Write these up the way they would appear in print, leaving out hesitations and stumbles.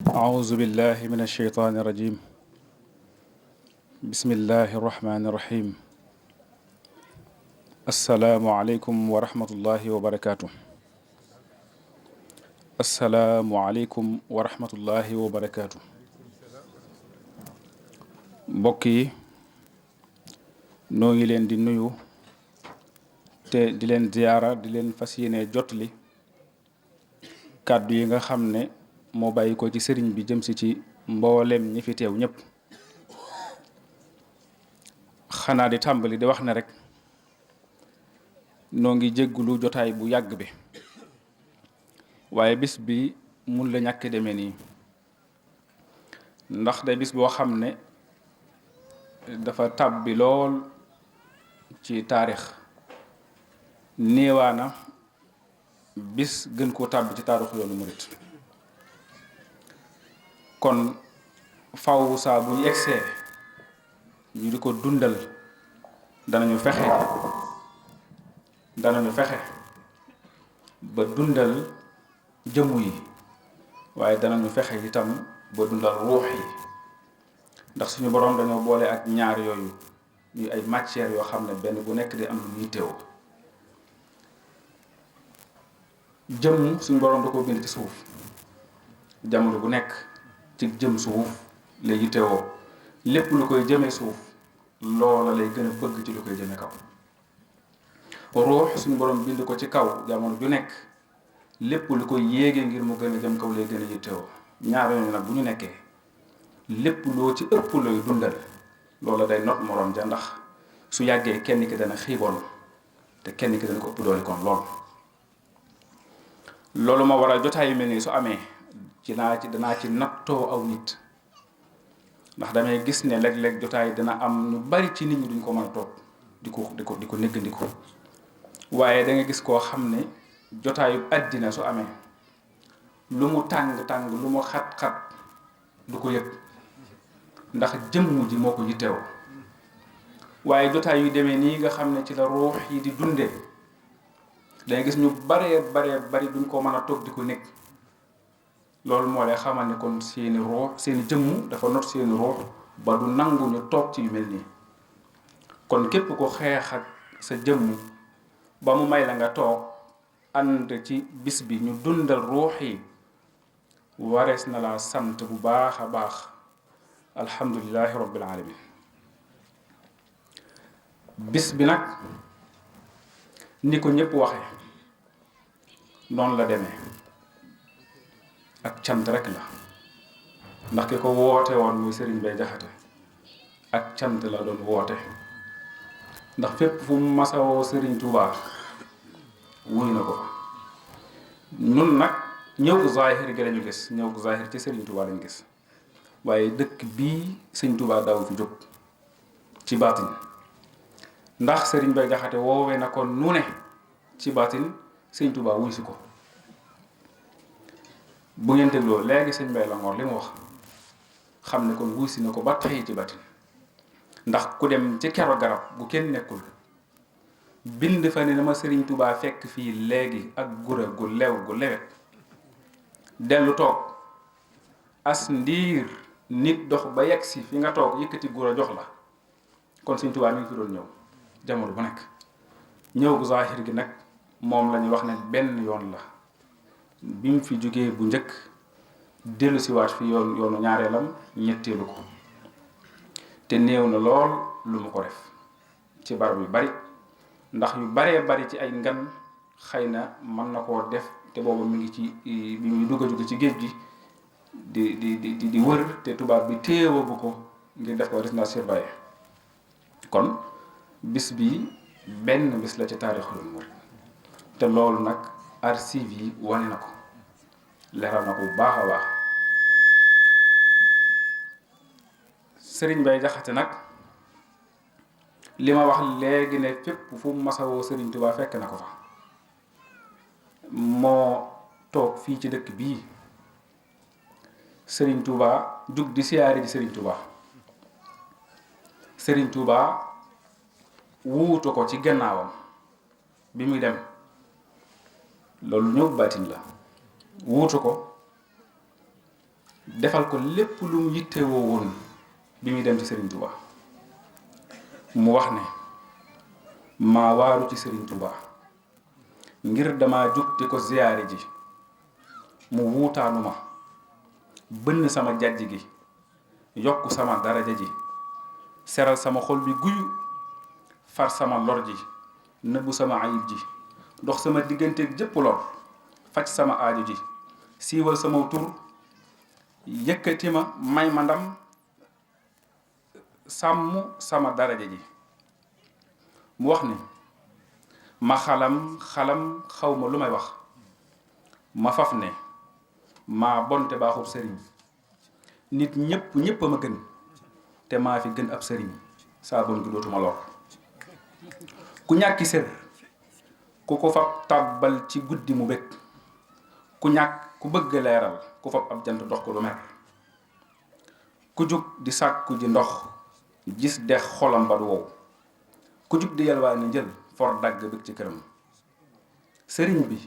أعوذ بالله من الشيطان الرجيم بسم الله الرحمن الرحيم السلام عليكم ورحمة الله وبركاته السلام عليكم ورحمة الله وبركاته mbokk yi noo ngi leen di nuyu te di leen ziyaara di leen fas yéene jotli kàddu yi nga xam ne moo bàyyi ko ci sëriñ bi jëm si ci mboolem ñi fi teew ñépp xanaa di tàmbali di wax ne rek noo ngi jéggulu jotaay bu yàgg bi waaye bis bi mun la ñàkk demee nii ndax day bis boo xam ne dafa tàbbi lool ci taarix néewaana bis gën koo tàbbi ci taarixu yoonu murit kon faw saa bu ñu egsee ñu di ko dundal danañu fexe ba dundal jëmm yi waaye danañu fexe itam ba dundal ruux yi ndax suñu boroom dañoo boole ak ñaar yooyu ñuy ay matières yoo xam ne benn bu nekk di am lu muy teew jëmm suñu boroom da koo bind ci suuf jamono bu nekk ci jëm suuf lay yittewoo lépp lu koy jëmee suuf loola lay gën a bëgg ci lu koy jëmee kaw ruux suñu borom bind ko ci kaw jamono ju nekk lépp lu koy yéegee ngir mu gën a jëm kaw lay gën a yittewoo ñaar yooyu nag bu ñu nekkee lépp loo ci ëpp looy dundal loola day not moroom ja ndax su yàggee kenn ki dana xiiboon te kenn ki dana ko ëpp doole kon loolu ma waral jotaay yu mel nii su amee danaa ci nattoo aw nit ndax damay gis ne léeg-léeg jotaay dina am ñu bari ci nit ñi duñ ko mën a toog di ko néggandiku waaye da nga gis koo xam ne jotaayu àddina su amee lu mu tàng-tàng lu mu xat-xat du ko yëg ndax jëmm ji moo ko yittewoo waaye jotaay yu demee nii nga xam ne ci la ruux yi di dundee dangay gis ñu bari duñ ko mën a toog di ko nekk loolu moo lay xamal ne kon seeni ruux seeni jëmm dafa not seeni ruux ba du nangu ñu toog ci yu mel nii kon képp ko xeex ak sa jëmm ba mu may la nga toog ànd ci bis bi ñu dundal ruux yi warees na laa sant bu baax a baax alhamdulillahi rabbil alamin bis bi nag ni ko ñépp waxe noonu la demee ak cant rek la ndax ki ko woote woon muy Serigne Bay Jaxate ak cant la doon woote ndax fépp fu mu masawoo Serigne Touba wuy na ko nun nag ñëw ko zahir gi lañu gis ñëw ko zahir ci Serigne Touba lañu gis waaye dëkk bii Serigne Touba daaw fi jóg ci baatin ndax Serigne Bay Jaxate woowee na ko nu ne ci baatin Serigne Touba wuy si ko bu ngeen dégloo léegi sëñ Bay Langoor li mu wax xam ne kon wuy si na ko ba tey ci baatin ndax ku dem ci kero garab gu kenn nekkul bind fa ne dama Serigne Touba fekk fii léegi ak gura gu lew gu lewet dellu toog as ndiir nit dox ba yegg si fi nga toog yëkkati gura jox la kon Serigne Touba mi ngi fi doon ñëw jamono bu nekk ñëw gu zahir gi nag moom la ñuy wax ne benn yoon la bi mu fi jógee bu njëkk dellu si waat fi yoonu ñaareelam ñetteelu ko te néew na lool lu mu ko def ci barab yu bari ndax yu baree bari ci ay ngan xëy na mën na koo def te boobu mi ngi ci bi muy dugg a jóge ci géej gi di wër te tubaab bi téewagu ko ngir def ko résidence surveillée kon bis bi benn bis la ci taarixul murid te loolu nag archive yi wane na ko leeral na ko bu baax a baax Serigne Bay Jaxate nag li ma wax léegi ne fépp fu mu masawoo Serigne Touba fekk na ko fa moo toog fii ci dëkk bii Serigne Touba jug di siyaari ji Serigne Touba wuutu ko ci gannaawam bi muy dem loolu ñëw baatin la wuutu ko defal ko lépp lu mu yittewoo woon bi muy dem ci Serigne Touba mu wax ne maa waaru ci Serigne Touba ngir dama jug di ko ziyaare ji mu wuutaanu ma bënn sama jàjj gi yokk sama daraja ji seral sama xol bi guyu far sama lor ji nëbbu sama ayib ji dox sama digganteeg jëpp lor faj sama aaju ji siiwal sama tur yëkkati ma may ma ndam sàmm sama daraja ji mu wax ni ma xalam xaw ma lu may wax ma faf ne maa bonte baaxub sëriñ nit ñépp ma gën te maa fi gën ab sëriñ saa bon gi dootuma lor ku ñàkki sër ku ko fab tàbbal ci guddi mu bëgg ku bëgg leeral ku fab ab jant dox ko du mer ku jug di sàkku ji ndox gis dex xolam ba du wow ku jug di yalwaani njël for dagg bëgg ci këram sëriñ bi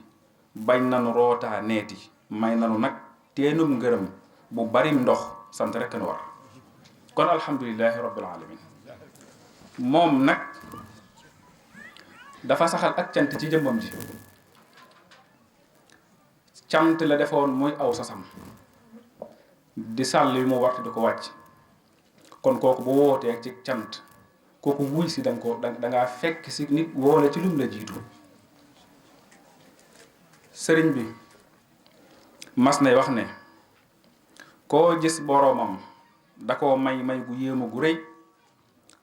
bañ nanu rootaa neeti may nanu nag teenum ngërëm bu barim ndox sant rekk nu war kon alhamdulillahi rabbil alamin moom nag dafa saxal ak cant ci jëmmam ji cant la defoon muy aw sasam di sàll yu mu wartu di ko wàcc kon kooku bu wootee ci cant kooku wuy si dangaa fekk si nit woole ci lum la jiitu sëriñ bi mas nay wax ne koo gis boroomam da koo may gu yéema gu rëy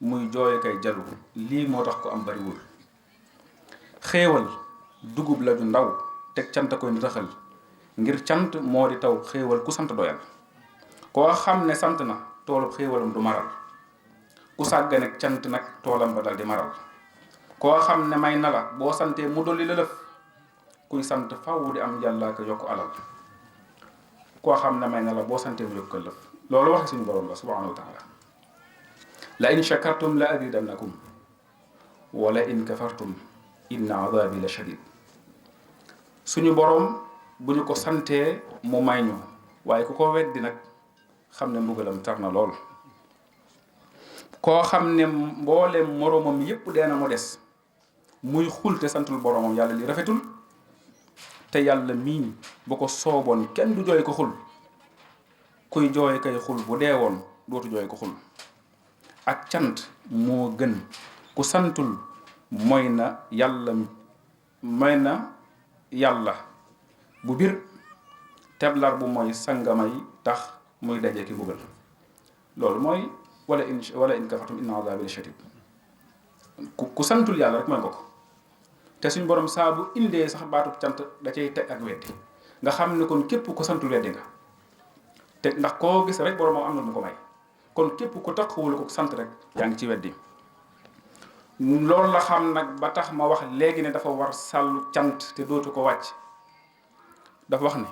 muy jooy kay jalu lii moo tax ko am bariwul xéewal dugub la ju ndaw teg cant koy nitaxal ngir cant moo di taw xéewal ku sant doyal koo xam ne sant na toolub xéewalam du maral ku sàggane cant nag toolam ba dal di maral koo xam ne may na la boo santee mu dolli la lëf kuy sant faw di am yàlla ko yokk alal koo xam ne may na la boo santee mu yokk lëf loolu waxe suñu borom la subhanahu wa taala la in shakartum la azidannakum wala in kafartum inna adabi la shadid suñu borom bu ñu ko santee mu may ñu waaye ku ko weddi nag xam ne mbugalam tar na lool koo xam ne mboolem moroomam yépp dee na mu des muy xul te santul boromam yàlla li rafetul te yàlla mii bu ko sooboon kenn du jooy ko xul kuy jooy kay xul bu dee woon dootu jooy ko xul ak cant moo gën ku santul mooy na yàlla bu bir teblar bu mooy sangamay tax muy daje ki buggal loolu mooy wala in kafartum inna azabi la shadid ku santul yàlla rek mooy nga ko te suñ borom saa bu indee sax baatub cant da cay teg ak weddi nga xam ne kon képp ku santul weddi nga te ndax koo gis rek borom am na mu ko may kon képp ku taxawul ko sant rek yaa ngi ci weddi loolu la xam nag ba tax ma wax léegi ne dafa war sàllu cant te dootu ko wàcc dafa wax ne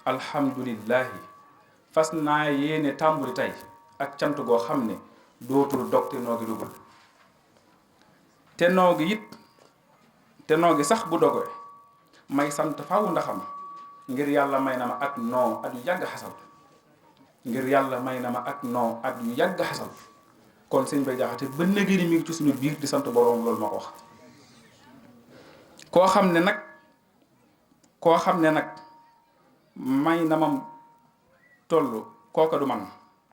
alhamdulillahi fas naa yéene tàmbuli tey ak cant goo xam ne dootul dog te noo gi dugul te noo gi sax bu dogoy may sant faw ndaxam ngir yàlla may na ma ak noo at yu yàgg xasal ngir yàlla may na ma ak noo at yu yàgg xasal kon sëñ Bay Jaxate ba nëgëri mi ngi ci suñu biir di sant boroom loolu ma ko wax koo xam ne nag may na mam toll kooka du man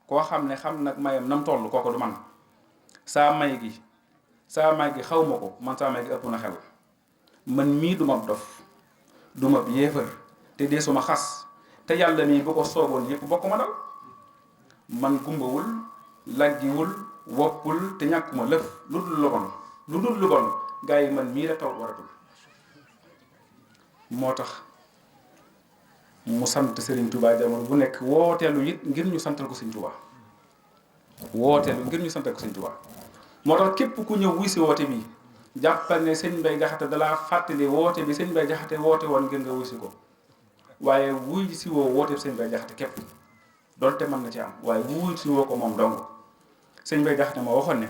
koo xam ne xam nag mayam nam toll kooka du man saa may gi xaw ma ko man saa may gi ëpp na xel man mii du ma dof du ma yéefar te dee suma xas te yàlla mii bu ko sooboon yépp bokk ma dal man gumbawul laggiwul woppul te ñàkkuma lëf lu dul lu bon gaa yi man mii la taw waratul moo tax mu sant Serigne Touba jamono bu nekk wooteelu it ngir ñu santal ko Serigne Touba moo tax képp ku ñëw wuy si woote bi jàppal ne sëñ Bay Jaxate dalaa fàttali woote bi sëñ Bay Jaxate woote woon ngir nga wuy si ko waaye wuy si woo woote bi sëñ Bay Jaxate képp donte mën na ci am waaye wuy si woo ko moom dong sëñ Bay Jaxate ma waxoon ne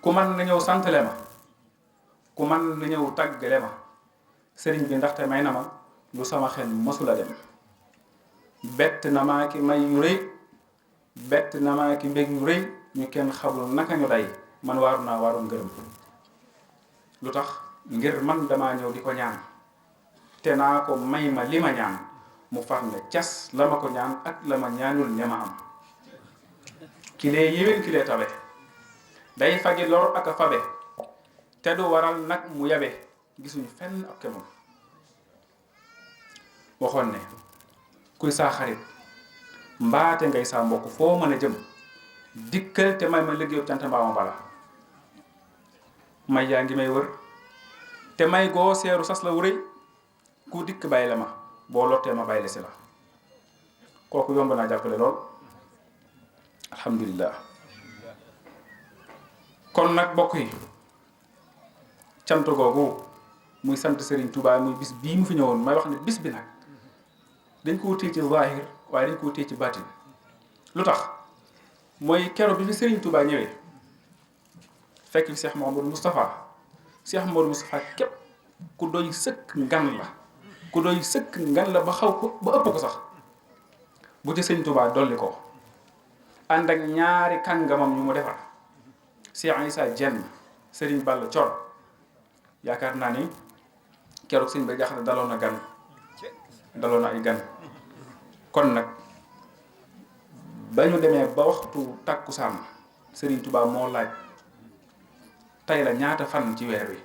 ku man na ñëw santale ma ku man na ñëw tàggale ma sëriñ bi ndaxte may na ma lu sama xel mësula dem bett na maa ki may yu rëy bett na maa ki mbég yu rëy ñu kenn xamul naka ñu day man waaru naa waaru ngërëm lu tax ngir man damaa ñëw di ko ñaan te naa ko may ma li ma ñaan mu far ne cas la ma ko ñaan ak la ma ñaanul ña ma am ki lee yéwén ki lee tabe day fagi lor ak a fabe te du waral nag mu yabe gisuñu fenn ak kemam waxoon ne kuy saa xarit mbaate ngay saa mbokk foo mën a jëm dikkal te may ma liggéeyu cant mbaa ma bala may yaa ngi may wër te may goo seeru sas la wuréy ku dikk bàyyi la ma boo lottee ma bàyyi la si la kooku yomb naa jàppale lool alhamdulilah kon nag bokk yi cant googu muy sant Serigne Touba muy bis bii mu fi ñëwoon may wax ne bis bi nag dañ ko wutee ci zahir waaye dañ ko wutee ci baatin lu tax mooy kero bi fi Serigne Touba ñëwee fekk fi Cheikh Mouhamadou Moustapha képp ku doy sëkk ngan la ba xaw ko ba ëpp ko sax bu ci Serigne Touba dolli ko ànd ak ñaari kàngamam yu mu defar Cheikh Issa Diène Serigne Balla Thior yaakaar naa ni keroog sëñ Bay Jaxate daloon na ay gan kon nag ba ñu demee ba waxtu tàkkusaan Serigne Touba moo laaj tey la ñaata fan ci weer wi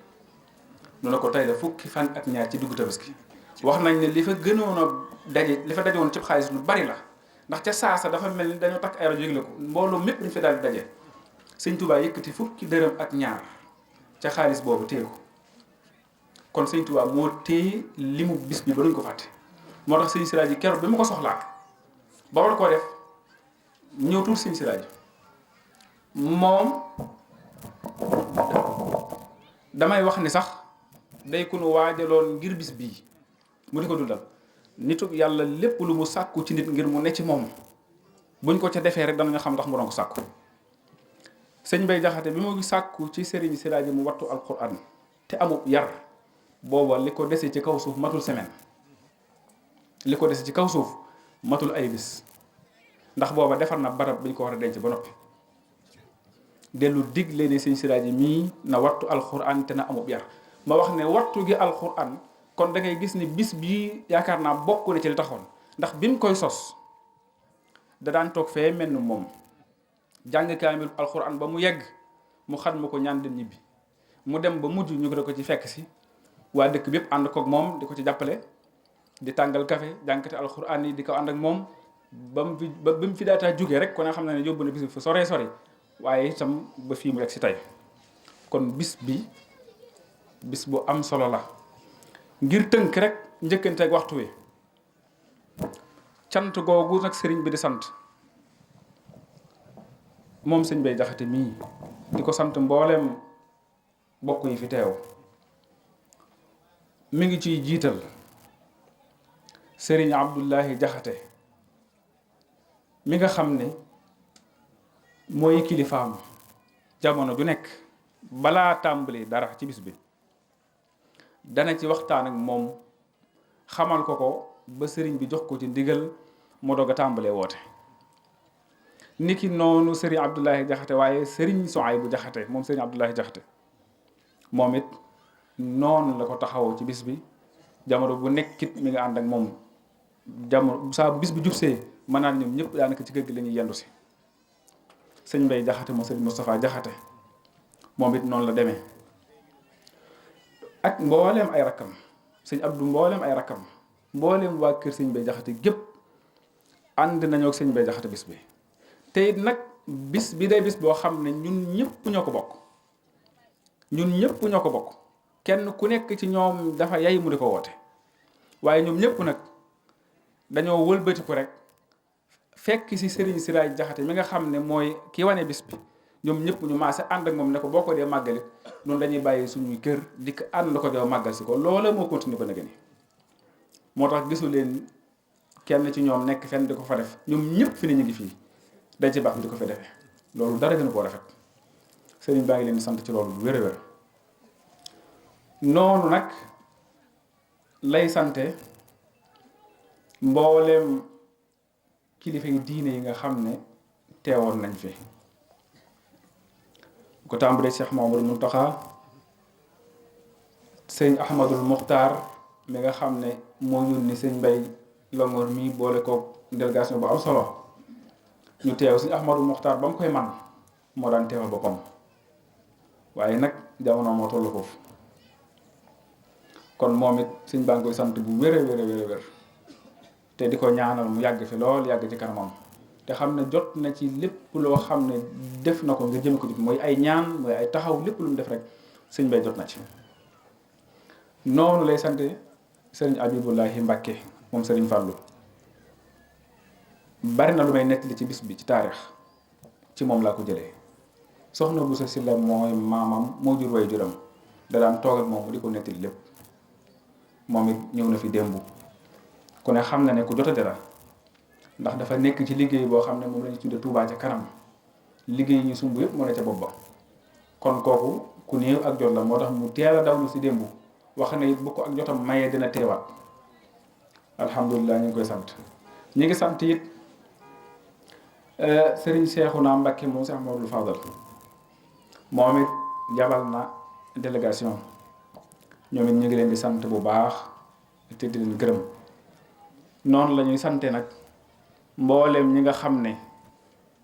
nu ne ko tey la fukki fan ak ñaar ci diggu Tabaski wax nañ ne li fa gënoon a daje li fa daje woon ci xaalis lu bari la ndax ca saasa dafa mel ni dañoo takk ay rajo yëgle ko mbooloo mépp dañu fi daal di daje sëñ Touba yëkkati fukki dërëm ak ñaar ca xaalis boobu téye ko kon sëñ Touba moo téye limu bis bi ba duñ ko fàtte moo tax sëñ Siraaji keroog bi ma ko soxlaa ba war koo def ñëw tuuti sëñ Siraaji moom damay wax ni sax day ku nu waajaloon ngir bis bii mu di ko dundal nitu yàlla lépp lu mu sàkku ci nit ngir mu ne ci moom buñ ko ca defee rek danañu xam ndax mu doon ko sàkku sëñ Bay Jaxate bi mu sàkku ci Serigne Siraaji mu wattu alquran te amub yar booba li ko dese ci kaw suuf matul semaine li ko dese ci kaw suuf matul ay bis ndax booba defar na barab bi ñu ko war a denc ba noppi dellu digle ne sëñ Siraaji mii na wattu alquran te na amub yar ma wax ne wattu gi alquran kon da ngay gis ni bis bii yaakaar naa bokk na ci li taxoon ndax bi mu koy sos da daan toog fee mel ni moom jàng kaamil alxuraan ba mu yegg mu xat ma ko ñaan dem ñibbi mu dem ba mujj ñu ko ci fekk si waa dëkk bi yëpp ànd koog moom di ko ci jàppale di tàngal café jàngkati alxuraan yi di ko ànd ak moom ba mu fi daataa jógee rek kon nga xam ne yóbbu na bis bi fa sori waaye itam ba fii mu rek si tey kon bis bi bis bu am solo la ngir tënk rek njëkkante ak waxtu wi cant googu nag sëriñ bi di sant moom sëñ Bay Jaxate mii di ko sant mbooleem bokk yi fi teew mi ngi ciy jiital sëriñ Abdullahi Jaxate mi nga xam ne mooy kilifaam jamono ju nekk balaa tàmbali dara ci bis bi dana ci waxtaan ak moom xamal ko ba sëriñ bi jox ko ci ndigal mu doog a tàmbalee woote niki noonu sëriñ Abdullahi Jaxate waaye sëriñ Suhaybu Jaxate moom sëriñ Abdullahi Jaxate moom it noonu la ko taxawoo ci bis bi jamono bu nekkit mi nga ànd ak moom jamono saa bis bu jubsee mën naa ñoom ñëpp daanaka ci kër gi la ñuy yendu si sëñ Mbay Jaxate moom sëriñ Moustapha Jaxate moom it noonu la demee ak mbooleem ay rakkam sëñ Abdou mbooleem ay rakkam mbooleem waa kër sëñ Bay Jaxate gépp ànd nañoo ak sëñ Bay Jaxate bis bi te it nag bis bi day bis boo xam ne ñun ñëpp ñoo ko bokk kenn ku nekk ci ñoom dafa yay mu di ko woote waaye ñoom ñëpp nag dañoo wëlbatiku rek fekk si Serigne Siraaji Jaxate mi nga xam ne mooy ki wane bis bi ñoom ñëpp ñu maase ànd ak moom ne ko boo ko dee màggalit noonu dañuy bàyyi suñuy kër dikk ànd ko dee màggal si ko loola moo continue ba nag ni moo tax gisu leen kenn ci ñoom nekk fenn di ko fa def ñoom ñëpp fi ne ñu ngi fii dañ ci baax di ko fa defee loolu dara gën a koo rafet sëriñ baa ngi leen di sant ci loolu bu wér-wér noonu nag lay sante mbooleem kilifa yi diine yi nga xam ne teewoon nañ fi ko tàmbalee Cheikh Mamadou Mountakha sëñ Ahmadul Muxtaar mi nga xam ne moo yónni sëñ Mbay Longoor mi boole ko délégation bu am solo ñu teew sëñ Ahmadul Muxtaar ba mu koy man moo daan teewal boppam waaye nag jamono moo tollu foofu kon moom it sëñ baa ngi koy sant bu wér a wér te di ko ñaanal mu yàgg fi lool yàgg ci kanamam te xam ne jot na ci lépp loo xam ne def na ko nga jëm ko ci mooy ay ñaan mooy ay taxaw lépp lu mu def rek sëñ Bay jot na ci noonu lay sante sëriñ Abibullahi Mbàkke moom sëriñ Fàllu bari na lu may nettali ci bis bi ci taarix ci moom laa ko jëlee soxna bu sa si la mooy maamam moo jur way juram da daan toog ak moom mu di ko nettali lépp moom it ñëw na fi démb ku ne xam na ne ku jota dara ndax dafa nekk ci liggéey boo xam ne moom la ñu tudde Touba ca kanam liggéey ñu sumb yëpp moo ne ca bopp ba kon kooku ku néew ak jot la moo tax mu teel a daw ñu si démb wax ne it bu ko ak jotam mayee dina teewaat alhamdulilah ñu ngi koy sant ñu ngi sant it Serigne Cheikhouna Mbacké moom Cheikh Mamadou Fadal moom it jabal na délégation ñoom it ñu ngi leen di sant bu baax te di leen gërëm noonu la ñuy sante nag mboolem ñi nga xam ne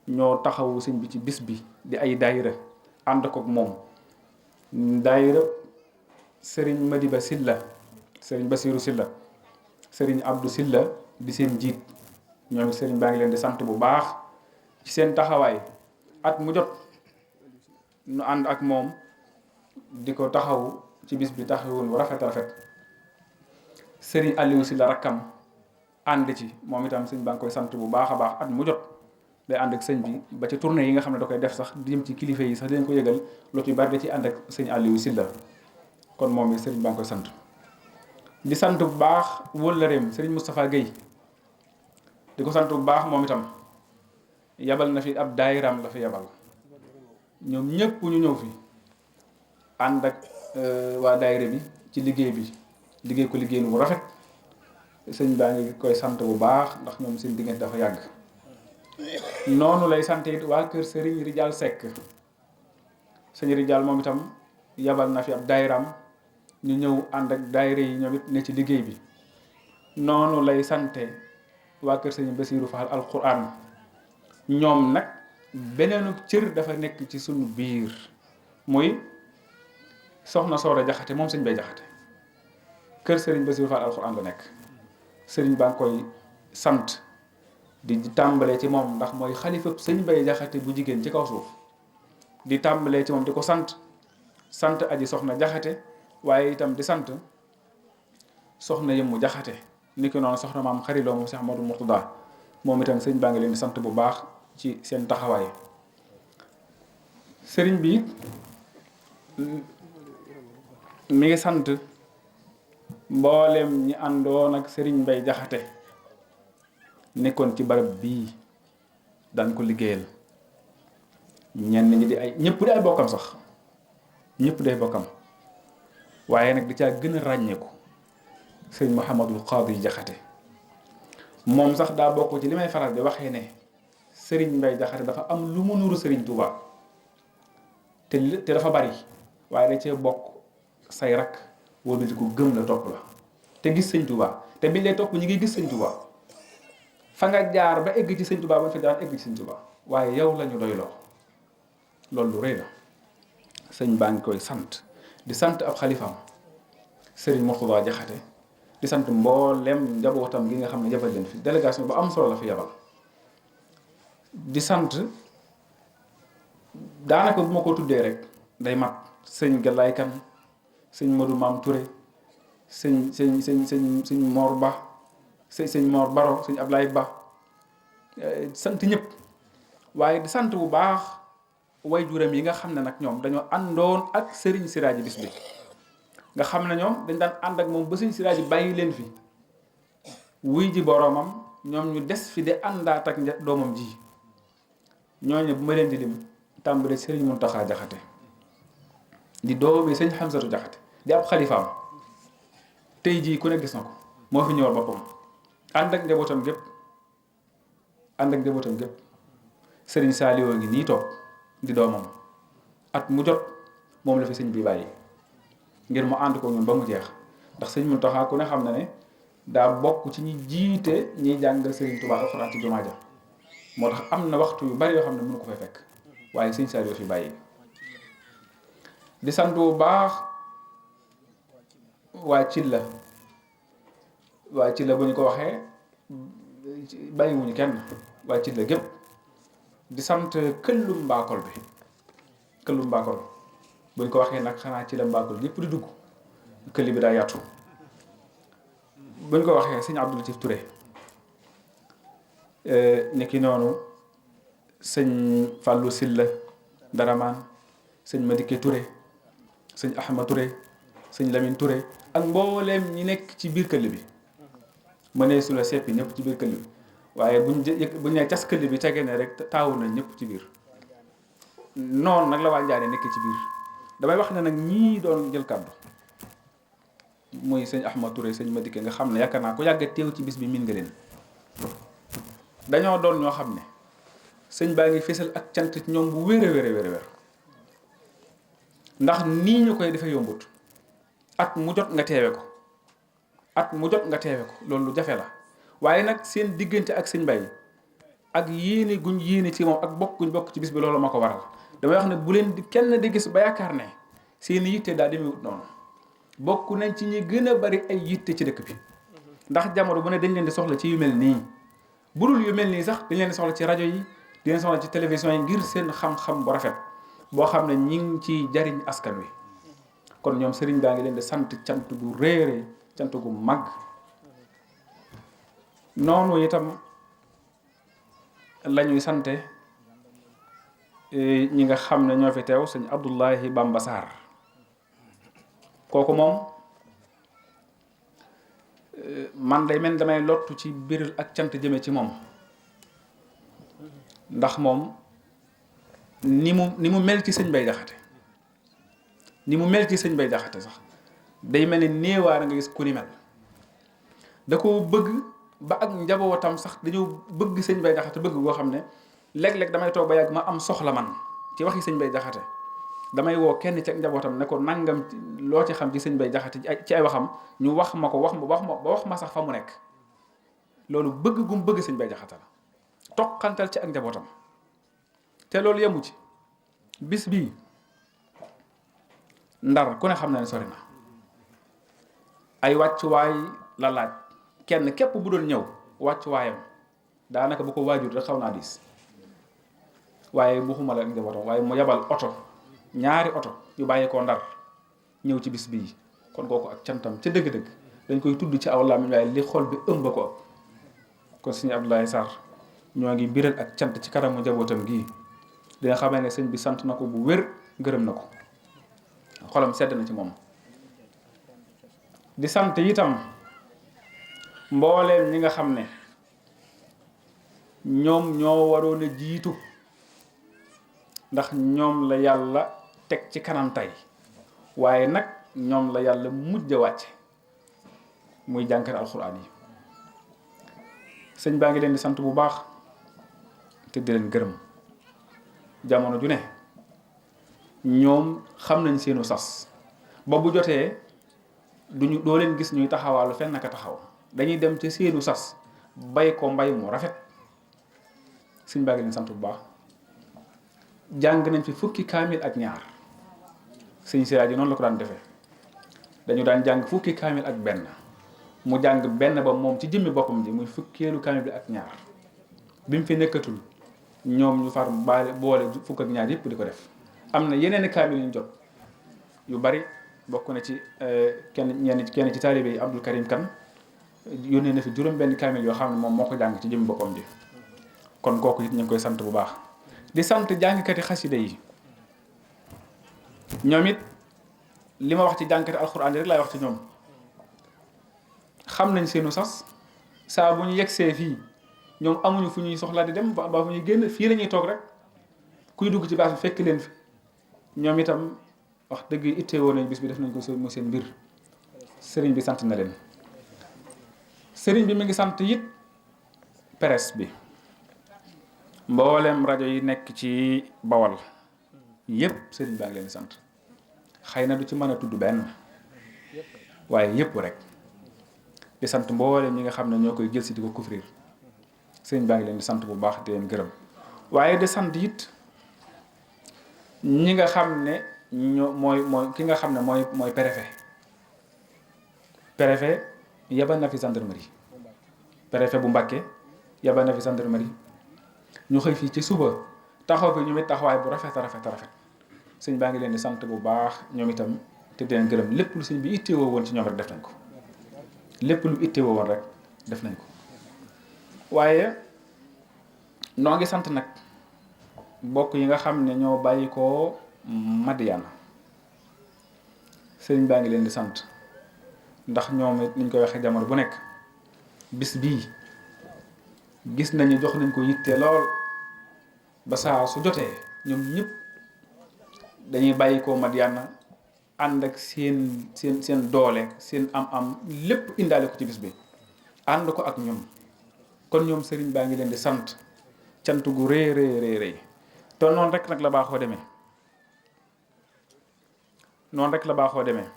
ñoo taxawu sëñ bi ci bis bi di ay daayira ànd kook moom daayira sëriñ Madiba Silla sëriñ Basiru Silla sëriñ Abdou Silla di seen njiit ñoom sëriñ baa ngi leen di sant bu baax ci seen taxawaay at mu jot nu ànd ak moom di ko taxawu ci bis bi taxawul bu rafet sëriñ Aliou Silla rakkam ànd ci moom itam sëñ baa ngi koy sant bu baax a baax at mu jot day ànd ak sëñ bi ba ci tournée yi nga xam ne da koy def sax di jëm ci kilifa yi sax di leen ko yëgal lu ci bari da ci ànd ak sëñ Aliou Silla kon moom it sëriñ baa ngi koy sant di sant bu baax wóllëreem sëriñ Moustapha Guèye di ko sant bu baax moom itam yabal na fi ab daayiraam la fi yabal ñoom ñëpp ñu ñëw fi ànd ak waa daayira bi ci liggéey bi liggéey ko liggéey bu rafet sëñ baa ngi koy sant bu baax ndax ñoom seen diggante dafa yàgg noonu lay sant it waa kër sëriñ Rijal Seck sëñ Rijal moom itam yabal na fi ab daayiraam ñu ñëw ànd ak daayira yi ñoom it ne ci liggéey bi noonu lay sante waa kër sëñ Basiiru Faal alquran ñoom nag beneenu cër dafa nekk ci sunu biir muy soxna Soora Jaxate moom sëñ Bay Jaxate kër sëriñ Basiiru Faal alquran la nekk sëriñ baa ngi koy sant di tàmbalee ci moom ndax mooy xalifa sëñ Bay Jaxate bu jigéen ci kaw suuf di tàmbalee ci moom di ko sant aji soxna Jaxate waaye itam di sant soxna Yëmmu Jaxate ni ki noonu soxna maam xariloo moom Cheikh Modou Mourtada moom itam sëñ baa ngi leen di sant bu baax ci seen taxawaay sëriñ bi mi ngi sant mboolem ñi àndoon ak sëriñ Mbay Jaxate nekkoon ci barab bii daan ko liggéeyal ñenn ñi di ay ñëpp di ay bokkam sax ñëpp day bokkam waaye nag di caa gën a ràññeeku sëriñ Mouhamadul Qaadi Jaxate moom sax daa bokk ci li may faral di waxee ne sëriñ Mbay Jaxate dafa am lu mu nuru sëriñ Touba te dafa bari waaye da cee bokk say rak wala di ko gëm la topp la te gis sëñ Touba te biñ lay topp ñi ngi gis sëñ Touba fa nga jaar ba egg ci sëñ Touba ba fa jaar egg ci sëñ Touba waaye yow la ñu doy loo loolu lu rëy la sëñ baa ngi koy sant di sant ab xalifaam sëriñ Mourtada Jaxate di sant mboolem njabootam gi nga xam ne yabal leen fi délégation bu am solo la fi yabal di sant daanaka bu ma ko tuddee rek day mat sëñ Galaay Kan sëñ Modou Maam Touré sëñ Mor Ba sëñ Mor Baro sëñ Ablaye Ba sant ñëpp waaye di sant bu baax way juram yi nga xam ne nag ñoom dañoo àndoon ak sëriñ Siraaji bis bi nga xam ne ñoom dañ daan ànd ak moom ba sëriñ Siraaji bàyyi leen fi wuy ji boroomam ñoom ñu des fi de àndaat ak doomam ji ñooñu bu ma leen di lim tàmbale sëriñ Muntaxa Jaxate di doomi sëñ Xamsatu Jaxate di ab xalifaam tey jii ku ne gis na ko moo fi ñëwal boppam ànd ak njabootam gépp ànd ak njabootam gépp. sëriñ Saliou ngi nii toog di doomam at mu jot moom la fi sëñ bi bàyyi ngir mu ànd ko ñun ba mu jeex ndax sëñ Mountakha ku ne xam na ne daa bokk ci ñi jiite ñiy jàngal sëriñ Touba alxuraan ci jumaa ja moo tax am na waxtu yu bari yoo xam ne mënu ko fay fekk waaye sëñ Saliou fi bàyyi. di sant bu baax waa Cilla bu ñu ko waxee bàyyiwuñu kenn waa Cilla gépp di sant këllum mbaakol bi këllum mbaakol bu ñu ko waxee nag xanaa ci la mbaakol ñëpp di dugg këll bi daa yaatu bu ñu ko waxee sëñ Abdou Latif Touré nekki noonu sëñ Fallou Silla Daraman sëñ Madické Touré sëñ Ahmad Touré sëñ Lamine Touré ak mbooleem ñi nekk ci biir këll bi mënee su la seppi ñëpp ci biir këll bi waaye buñ ne cas këll bi tege ne rek taawu na ñëpp ci biir noonu nag la waa Njaane nekk ci biir damay wax ne nag ñii doon jël kàddu muy sëñ Ahmad Touré sëñ Madické nga xam ne yaakaar naa ku yàgg a teew ci bis bi miin nga leen dañoo doon ñoo xam ne sëñ baa ngi fésal ak cant ci ñoom bu wér a wér ndax nii ñu koy defee yombut at mu jot nga teewe ko loolu lu jafe la waaye nag seen diggante ak sëñ Bay ak yéene guñ yéene ci moom ak bokk guñ bokk ci bis bi loolu ma ko waral damay wax ne bu leen di kenn di gis ba yaakaar ne seen yitte daa demewut noonu bokk nañ ci ñi gën a bari ay yitte ci dëkk bi ndax jamono bu ne dañ leen di soxla ci yu mel nii budul yu mel nii sax dañ leen di soxla ci rajo yi di leen soxla ci télévision yi ngir seen xam-xam bu rafet boo xam ne ñi ngi ci jariñ askan wi kon ñoom sëriñ baa ngi leen di sant cant gu réere cant gu mag noonu itam la ñuy sante ñi nga xam ne ñoo fi teew sëñ Abdoulahi Bamba Sarr kooku moom man day mel damay lottu ci biral ak cant jëme ci moom ndax moom ni mu mel ci sëñ Bay Jaxate sax day mel ni néewaar nga gis ku ni mel da ko bëgg ba ak njabootam sax dañoo bëgg sëñ Bay Jaxate bëgg goo xam ne léeg-léeg damay toog ba yàgg ma am soxla man ci waxi sëñ Bay Jaxate damay woo kenn ci ak njabootam ne ko nangam loo ci xam ci sëñ Bay Jaxate ci ay waxam ñu wax ma sax fa mu nekk loolu bëgg gum bëgg sëñ Bay Jaxate la toqantal ci ak njabootam te loolu yemu ci bis bii Ndar ku ne xam na ne sori na ay wàccuwaay la laaj kenn képp bu doon ñëw wàccuwaayam daanaka bu ko waajur rek xaw naa diis waaye bu xuma la ak njabootam waaye mu yabal oto ñaari oto yu bàyyi ko Ndar ñëw ci bis bii kon kooku ak cantam ca dëgg-dëgg dañ koy tudd ci aw làmmiñ waaye li xol bi ëmb ko kon sëñ Abdoulaye Sarr ñoo ngi biral ak cant ci kanamu njabootam gii dina xamee ne sëñ bi sant na ko bu wér gërëm na ko xolam sedd na ci moom di sant itam mbooleem ñi nga xam ne ñoom ñoo waroon a jiitu ndax ñoom la yàlla teg ci kanam tey waaye nag ñoom la yàlla mujj a wàcce muy jànkar alxuraan yi sëñ baa ngi leen di sant bu baax te di leen gërëm jamono ju ne ñoom xam nañ seenu sas ba bu jotee doo leen gis ñuy taxawaalu fenn naka taxaw dañuy dem ci seenu sas bay ko mbay mu rafet sëñ baa ngi leen sant bu baax jàng nañ fi fukki kaamil ak ñaar sëñ Siraaj ji noonu la ko daan defee dañu daan jàng fukki kaamil ak benn mu jàng benn ba moom ci jëmmi boppam ji muy fukkeelu kaamil bi ak ñaar bi mu fi nekkatul ñoom ñu far boole fukk ak ñaar yëpp di ko def am na yeneen kaamil yu ñu jot yu bari bokk na ci kenn ci taalibe yi Abdul Karim Kan yónnee na fi juróom benn kaamil yoo xam ne moom moo ko jàng ci jëmmi boppam ji kon kooku it ñu ngi koy sant bu baax di sant jàngkati xasida yi ñoom it li ma wax ci jàngkati alxuraan yi rek laay wax ci ñoom xam nañ seenu sas saa bu ñu yegsee fii ñoom amuñu fu ñuy soxlaa di dem ba fu ñuy génn fii la ñuy toog rek kuy dugg ci baas bi fekk leen fi ñoom itam wax dëgg itteewoo nañ bis bi def nañ ko mu seen mbir sëriñ bi sant na leen sëriñ bi mi ngi sant it presse bi mboolem rajo yi nekk ci Bawal yépp sëriñ baa ngi leen di sant xëy na du ci mën a tudd benn waaye yépp rek di sant mboolem ñi nga xam ne ñoo koy jël si di ko couvrir sëriñ baa ngi leen di sant bu baax di leen gërëm waaye di sant it ñi nga xam ne mooy ki nga xam ne mooy préfet yabal na fi gendarmerie préfet bu Mbàkke yabal na fi gendarmerie ñu xëy fii ci suba taxaw fi ñu mit taxawaay bu rafet a rafet sëñ baa ngi leen di sant bu baax ñoom itam te di leen gërëm lépp lu sëñ bi itteewoo woon ci ñoom rek def nañ ko lépp lu itteewoo woon rek def nañ ko waaye noo ngi sant nag bokk yi nga xam ne ñoo bàyyi ko Madiana sëriñ baa ngi leen di sant ndax ñoom it niñ koy waxee jamono bu nekk bis bii gis nañu jox nañ ko yitte lool ba saa su jotee ñoom ñëpp dañuy bàyyi ko Madiana ànd ak seen doole seen am lépp indaale ko ci bis bi ànd ko ak ñoom kon ñoom sëriñ baa ngi leen di sant cant gu rëy te noonu rek nag la baaxoo demee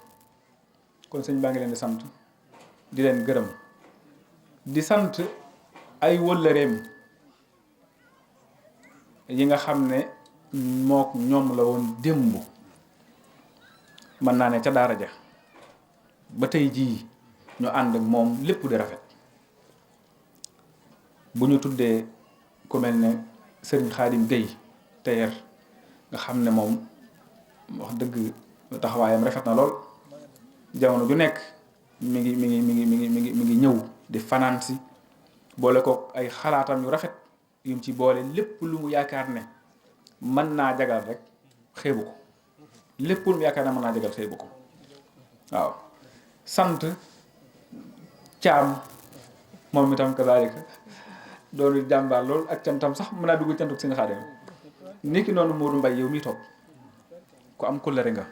kon sëñ baa ngi leen di sant di leen gërëm di sant ay wëllëreem yi nga xam ne mook ñoom la woon démb mën naa ne ca daara ja ba tey jii ñu ànd ak moom lépp di rafet bu ñu tuddee ku mel ne sëriñ Xaadim Gueye teyer nga xam ne moom wax dëgg taxawaayam rafet na lool jamono ju nekk mi ngi ñëw di fanaan si boole ko ay xalaatam yu rafet yu mu ci boole lépp lu mu yaakaar ne mën naa jagal rek xeebu ko lépp lu mu yaakaar ne mën naa jagal xeebu ko waaw sant caam moom itam kazaalika doonu jàmbaar lool ak cantam sax mën naa dugg cantuk seen Xaadim niki noonu Modou Mbaye yow mi toog ku am kóllëre nga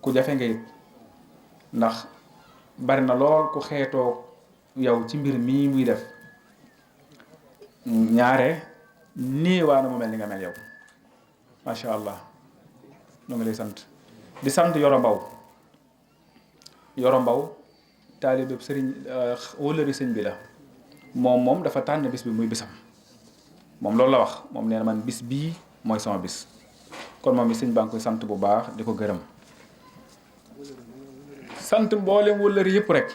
ku jafe nga it ndax bari na lool ku xeetoo yow ci mbir mii muy def ñaare néewaa na mu mel ni nga mel yow macha allah ñoo ngi lay sant di sant Yoro Mbaw taalibe sëriñ wóllëri sëñ bi la moom dafa tànn bis bi muy bisam moom loolu la wax moom nee na man bis bii mooy sama bis kon moom it sëñ baa ngi koy sant bu baax di ko gërëm sant mboolem wóllëri yëpp rek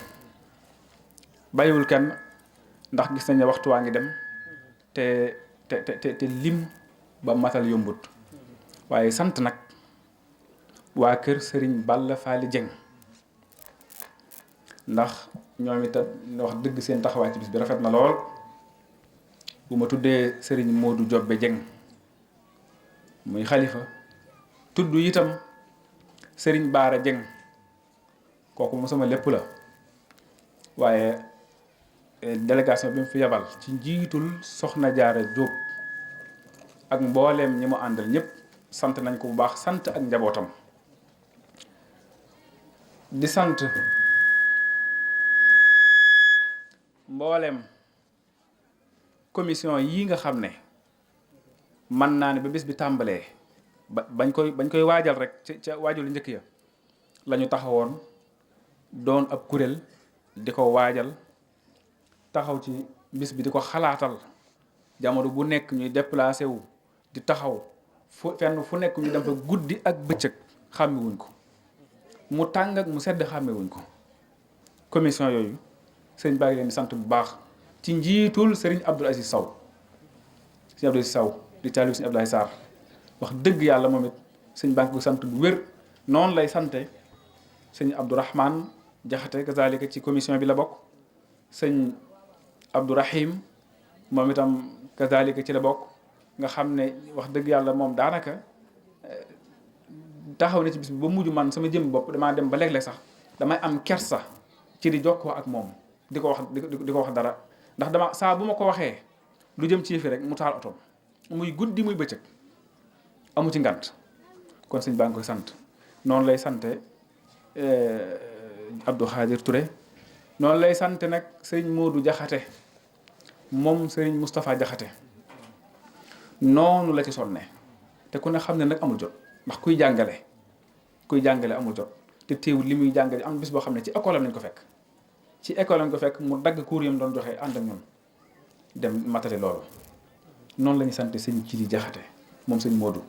bàyyiwul kenn ndax gis nañ ne waxtu waa ngi dem te lim ba matal yombut waaye sant nag waa kër sëriñ Balla Faali Jeng ndax ñoom itam wax dëgg seen taxawaay ci bis bi rafet na lool bu ma tuddee sëriñ Modou Jobbe Jeng muy xalifa tudd itam sëriñ Baara Jeng kooku mu sama lépp la waaye délégation bi mu fi yabal ci njiitul soxna Jaara Jóob ak mbooleem ñi mu àndal ñëpp sant nañ ko bu baax sant ak njabootam di sant mbooleem commission yii nga xam ne mën naa ne ba bis bi tàmbalee bañ koy waajal rek ca waajalu njëkk ya la ñu taxawoon doon ab kuréel di ko waajal taxaw ci bis bi di ko xalaatal jamono bu nekk ñuy déplacé wu di taxaw fenn fu nekk ñu dem fa guddi ak bëccëg xàmmewuñ ko mu tàng ak mu sedd xàmmewuñ ko commission yooyu sëriñ baa ngi leen di sant bu baax ci njiitul sëriñ Abdoul Aziz Sow di taalib sëriñ Abdoulaye Sarr wax dëgg yàlla moom it sëriñ baa ngi ko sant bu wér noonu lay sante sëriñ Abdourahman Jaxate kazalika ci commission bi la bokk sëriñ Abdourahim moom itam kazalika ci la bokk nga xam ne wax dëgg yàlla moom daanaka taxaw na ci bis bi ba mujj man sama jëm bopp damaa dem ba léeg-léeg sax damay am kersa ci di jokkoo ak moom di ko wax dara ndax dama saa bu ma ko waxee lu jëm ci yëfi rek mu taal oto muy guddi muy bëccëg amu ci ngant kon sëñ baa ngi koy sant noonu lay sante Abdou Khadir Touré noonu lay sant nag sëriñ Modou Jaxate moom sëriñ Moustapha Jaxate noonu la ci sonne te ku ne xam ne nag amul jot ndax kuy jàngale amul jot te teewul li muy jàngale am bis boo xam ne ci école am lañ ko fekk ci école am ko fekk mu dagg cours yam doon joxe ànd ak ñun dem matale loolu noonu la ñu sant sëñ Cili Jaxate moom sëñ Modou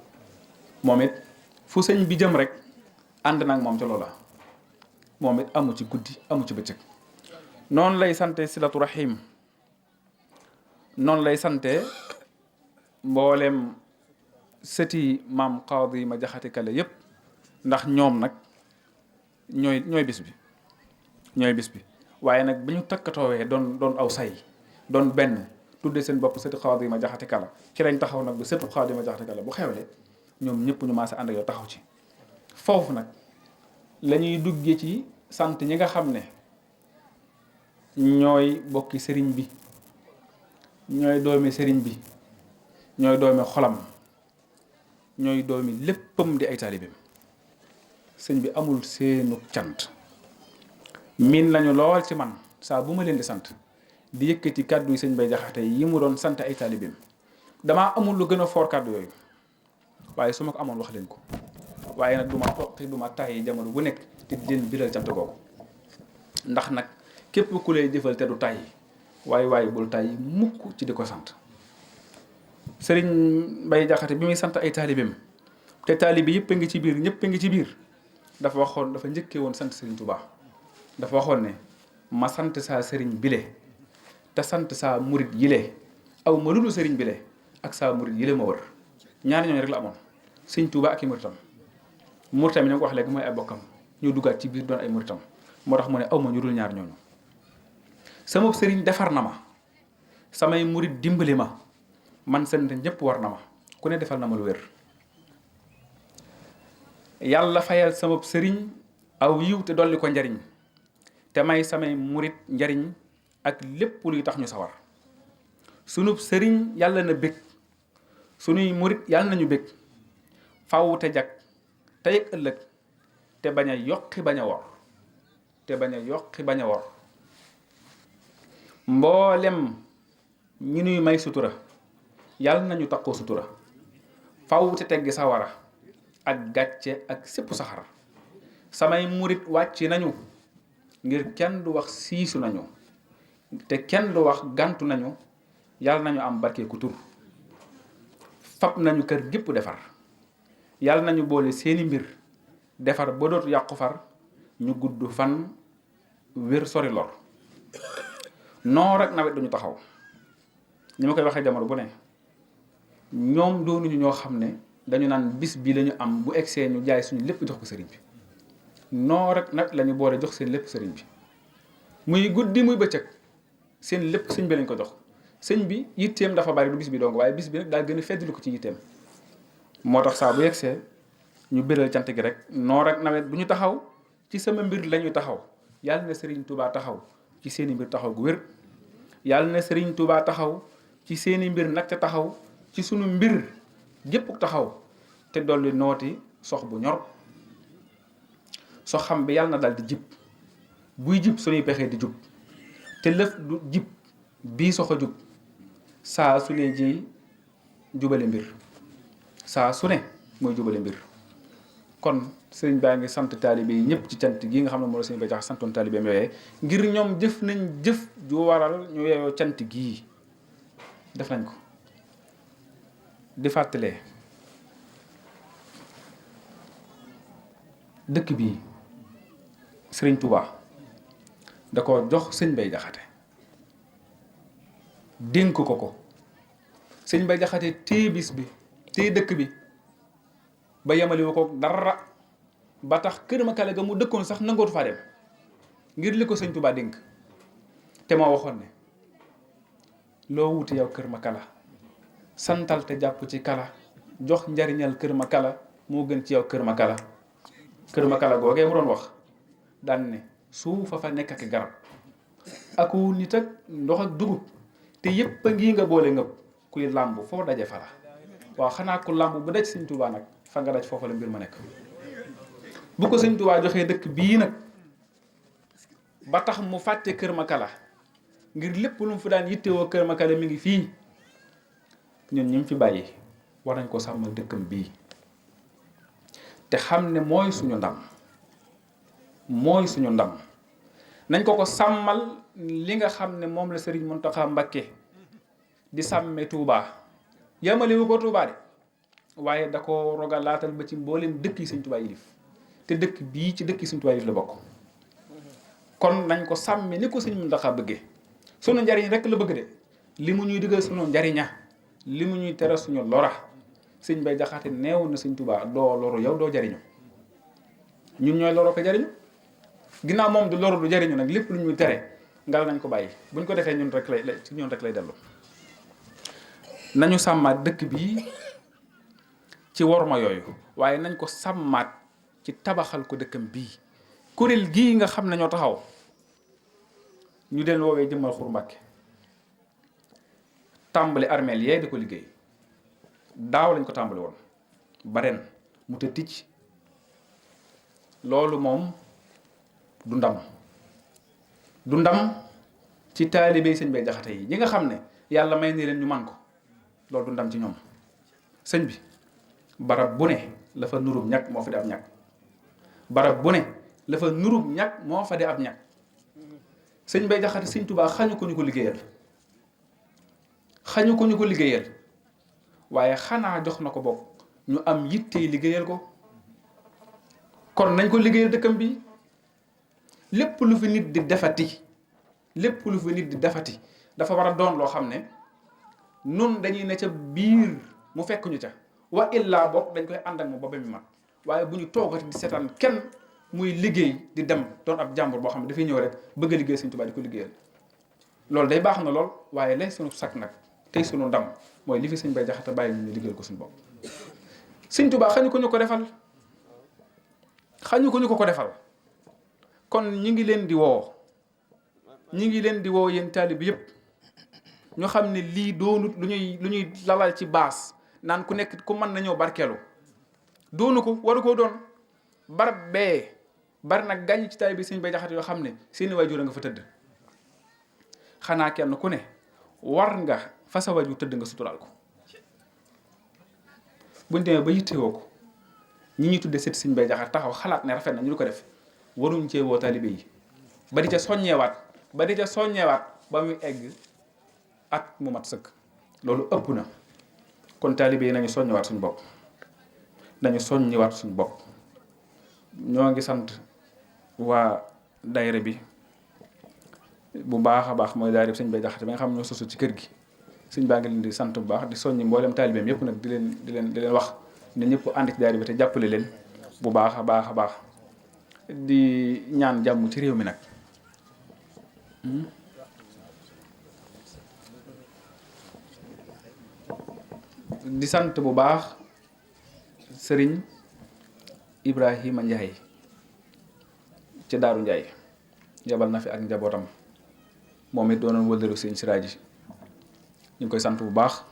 moom it fu sëñ bi jëm rek ànd nag moom ca loola moom it amu ci guddi amu ci bëccëg noonu lay sante silatu rahim noonu lay sante mboolem sëti maam Xaadi ma Jaxate Kala yépp ndax ñoom nag ñooy bis bi waaye nag bi ñu takkatoowee doon aw say doon benn tudde seen bopp sëti Xaadi ma Jaxate Kala ci lañ taxaw nag bu sëtu Xaadi ma Jaxate Kala bu xewle ñoom ñëpp ñu maase ànd ak yow taxaw ci foofu nag la ñuy duggee ci sant ñi nga xam ne ñooy bokki sëriñ bi ñooy doomi sëriñ bi ñooy doomi xolam ñooy doomi léppam di ay taalibeem sëñ bi amul seenu cant miin lañu lool ci man saa bu ma leen di sant di yëkkati kàddu yi sëñ Bay Jaxate yi mu doon sant ay taalibeem damaa amul lu gën a foor kàddu yooyu waaye su ma ko amoon wax leen ko waaye nag du ma toqi du ma tàyyi jamono bu nekk te di leen biral cant googu ndax nag képp ku lay jëfal te du tàyyi waaye bul tàyyi mukk ci di ko sant sëriñ Bay Jaxate bi muy sant ay taalibeem te taalibe yëpp a ngi ci biir ñëpp a ngi ci biir dafa njëkkee woon sant sëriñ Tuubaa dafa waxoon ne ma sant saa sëriñ bile te sant saa murit yile aw ma lulu sëriñ bile ak saa murit yile ma wër ñaari ñooñu rek la amoon sëriñ Tuubaa ak i muritam yi ni ma ko wax léegi mooy ay bokkam ñu duggaat ci biir doon ay muritam moo tax mu ne aw ma ñu dul ñaar ñooñu sama sëriñ defar na ma samay murit dimbali ma man sant ñëpp war na ma ku ne defal na ma lu wér yàlla fayal sama sëriñ aw yiw te dolli ko njariñ te may samay murit njariñ ak lépp luy tax ñu sawar sunub sëriñ yàlla na bég sunuy murit yàlla nañu bég faw te jag tey ak ëllëg te bañ a yokki bañ a wor mboolem ñi nuy may sutura yàlla nañu takkoo sutura faw te teggi sawara ak gàcce ak sépp saxar samay murit wàcc nañu ngir kenn du wax siisu nañu te kenn du wax gàntu nañu yàlla nañu am barke ku tur fab nañu kër gépp defar yàlla nañu boole seeni mbir defar ba dootu yàqu far ñu gudd fan wér sori lor noor ak nawet duñu taxaw ni ma koy waxee jamono bu ne ñoom doonuñu ñoo xam ne dañu naan bis bi lañu am bu egsee ñu jaay suñu lépp jox ko sëriñ bi noor ak nag lañu boole jox seen lépp sëriñ bi muy guddi muy bëccëg seen lépp sëñ bi lañ ko jox sëñ bi yitteem dafa bari du bis bi dong waaye bis bi nag daa gën a feddlu ko ci yitteem moo tax saa bu yegsee ñu biral cant gi rek noor ak nawet du ñu taxaw ci sama mbir lañuy taxaw yàlla na sëriñ Touba taxaw ci seeni mbir taxaw gu wér yàlla na sëriñ Touba taxaw ci seeni mbir nag te taxaw ci sunu mbir gépp taxaw te dolli nooti sox bu ñor sox xam bi yàlla na dal di jib buy jib suñuy pexee di jub te lëf du jib bii sox a jub saa su ne ji jubale mbir saa su ne mooy jubale mbir kon sëriñ baa ngi sant taalibe yi ñëpp ci cant gi nga xam ne moo la sëriñ Bay Jaxate santoon taalibeem yooyee ngir ñoom jëf nañ jëf ju waral ñu yeyoo cant gii def nañ ko di fàttalee dëkk bii sëriñ Touba da ko jox sëñ Bay Jaxate dénk ko sëñ Bay Jaxate téye bis bi téye dëkk bi ba yemaliwu ko dara ba tax kër ma kale ga mu dëkkoon sax nangootu faa dem ngir li ko sëñ Touba dénk te moo waxoon ne loo wuti yow kër ma kala santal te jàpp ci kala jox njariñal kër ma kala moo gën ci yow kër ma kala googee mu doon wax daan ne suufa fa nekk ak garab aku nit ak ndox ak dugub te yépp a ngi nga boole ngëpp kuy làmb foo daje fa la waaw xanaa ku làmb bu daj sëñ Touba nag fa nga daj foofa la mbir ma nekk bu ko sëñ Touba joxee dëkk bii nag ba tax mu fàtte Kër Makala ngir lépp lu mu fi daan yittewoo Kër Makala mi ngi fii ñun ñi mu fi bàyyi war nañ ko sàmmal dëkkam bii te xam ne mooy suñu ndam nañ ko sàmmal li nga xam ne moom la Serigne Mountakha Mbacké di sàmme Touba yamalewu ko Touba de waaye da ko rogalaatal ba ci mbooleem dëkk yi Sëñ Touba yilif te dëkk bii ci dëkk yi Sëñ Touba yilif la bokk kon nañ ko sàmme ni ko Sëñ Mountakha bëggee sunu njariñ rek la bëgg de li mu ñuy digal sunu njariña li mu ñuy tere suñu lora Sëñ Bay Jaxate neew na Sëñ Touba doo loru yow doo jariñu ñun ñooy loroo ko jariñu ginnaaw moom du loru du jariñu nag lépp lu ñuy tere ngal nañ ko bàyyi buñ ko defee ñun rek lay dellu nañu sàmmaat dëkk bi ci worma yooyu waaye nañ ko sàmmaat ci tabaxal ko dëkkam bii kuréel gii nga xam ne ñoo taxaw ñu den woowee jëmmal Xur Mbàkke tàmbali armeel yee di ko liggéey daaw lañ ko tàmbali woon ba ren mu te ticc loolu moom du ndam ci taalibe Sëñ Bay Jaxate yi ñi nga xam ne yàlla may ni leen ñu man ko loolu du ndam ci ñoom sëñ bi barab bu ne la fa nurub ñag moo fa di ab ñag barab bu ne la fa nurub ñag moo fa di ab ñag Sëñ Bay Jaxate Sëñ Tuubaa xañu ko ñu ko liggéeyal waaye xanaa jox na ko bokk ñu am yittey liggéeyal ko kon nañ ko liggéeyal dëkkam bi lépp lu fi nit di defati dafa war a doon loo xam ne nun dañuy ne ca biir mu fekk ñu ca wa illaa bokk dañ koy ànd ak moom ba ba mu mat waaye bu ñu toogati di seetaan kenn muy liggéey di dem doon ab jàmbur boo xam ne dafay ñëw rek bëgg a liggéey Sëñ Tuubaa di ko liggéeyal loolu day baax na lool waaye lay sunu sakk nag tey sunu ndam mooy li fi Sëñ Bay Jaxate bàyyi ñu liggéeyal ko suñu bopp Sëñ Tuubaa xañu ko ñu ko defal kon ñi ngi leen di woo yéen taalib yëpp ñu xam ne lii doonut lu ñuy lalal ci baas naan ku nekk ku mën na ñëw barkeelu doonu ko waru koo doon barab bee bari nag gàññ ci taalib bi Sëñ Bay Jaxate yoo xam ne seeni waajur a nga fa tëdd xanaa kenn ku ne war nga fa sa waajur tëdd nga suturaal ko buñ demee ba yittewoo ko ñi ñuy tudde sët Sëñ Bay Jaxate taxaw xalaat ne rafet na ñu du ko def waruñ cee woo taalibe yi ba di ca soññeewaat ba muy egg at mu mat sëkk loolu ëpp na kon taalibe yi nañu soññewaat suñu bopp ñoo ngi sant waa daayira bi bu baax a baax mooy daayira Sëñ Bay Jaxate ba nga xam ñoo sosu ci kër gi sëñ baa ngi leen di sant bu baax di soññi mboolem taalibeem yëpp nag di leen wax ne ñëpp ànd ci daayira bi te jàppale leen bu baax a baax di ñaan jàmm ci réew mi nag di sant bu baax sëriñ Ibrahima Njaay ca Daaru Njaay yabal na fi ak njabootam moom it doonoon wëllëru sëriñ Siraaji ñu ngi koy sant bu baax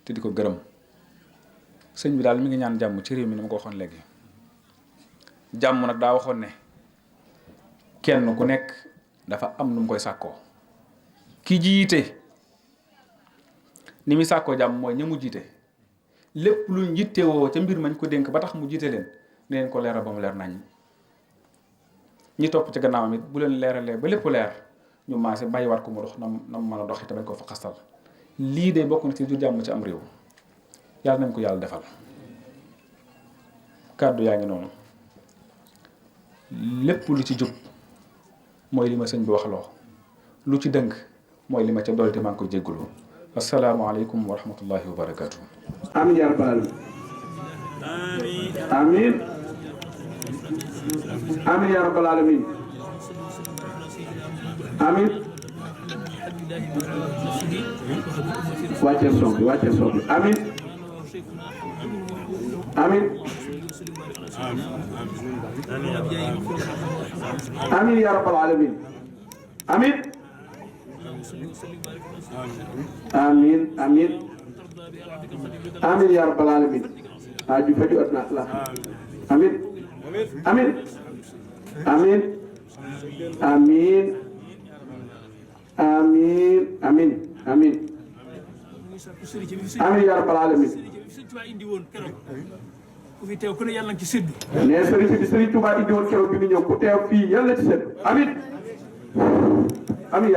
te di ko gërëm sëñ bi daal mi ngi ñaan jàmm ci réew mi ni ma ko waxoon léegi jàmm nag daa waxoon ne kenn ku nekk dafa am nu mu koy sàkkoo ki jiite ni muy sàkkoo jàmm mooy ña mu jiite lépp lu njittewoo ca mbir mañ ko dénk ba tax mu jiite leen ne leen ko leeral ba mu leer nañ ñi topp ci gannaawam it bu leen leeralee ba lépp leer ñu maase bàyyiwaat ko mu dox na mu mën a doxi te bañ ko fa xastal lii de bokk na ci du jàmm ci am réew yàlla nañ ko yàlla defal kàddu yaa ngi noonu lépp lu ci jub mooy li ma sëñ bi waxloo lu ci dëng mooy li ma ca dolli te maa ngi koy jéggulu asalaamaaleykum wa rahmatullahi wa barakaatu. amiin yaa rabbal aalamiin amiin yaa rabbal aalamiin amiin wàcceel son bi amiin amiin amiin yaa rabbal aalamiin amiin amiin amiin amiin yaa rabbal aalamiin aju faju adna la amiin amiin amiin amiin amiin amiin amiin amiin yaa rabbal alamin ku fi teew ku ne yàlla na ci séddu. ne sëriñ bi Sëriñ Tuubaa indi woon keroog bi mu ñëw ku teew fii yàlla ci séddu amiin amiin.